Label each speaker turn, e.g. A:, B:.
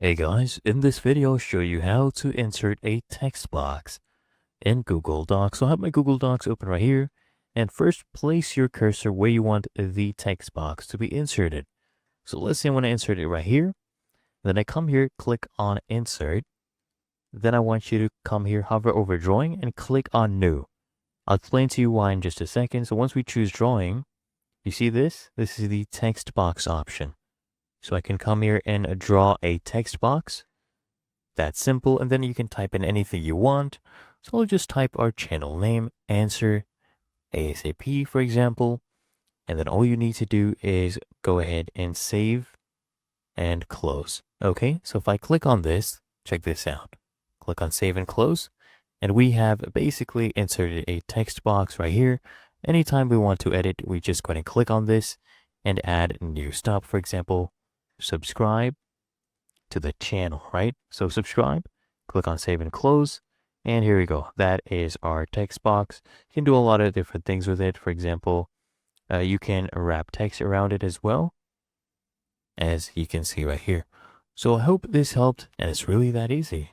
A: Hey guys, in this video I'll show you how to insert a text box in Google Docs. So I have my Google Docs open right here, and first place your cursor where you want the text box to be inserted. So let's say I want to insert it right here. Then I come here, click on insert. Then I want you to come here, hover over drawing and click on new. I'll explain to you why in just a second. So once we choose drawing, you see this? This is the text box option. So I can come here and draw a text box. That's simple, and then you can type in anything you want. So I'll just type our channel name, answer, ASAP, for example. And then all you need to do is go ahead and save and close. Okay, so if I click on this, check this out. Click on save and close, and we have basically inserted a text box right here. Anytime we want to edit, we just go ahead and click on this and add new stuff. For example, subscribe to the channel, right? So subscribe, click on save and close, and here we go. That is our text box. You can do a lot of different things with it. For example, you can wrap text around it as well, as you can see right here. So I hope this helped, and it's really that easy.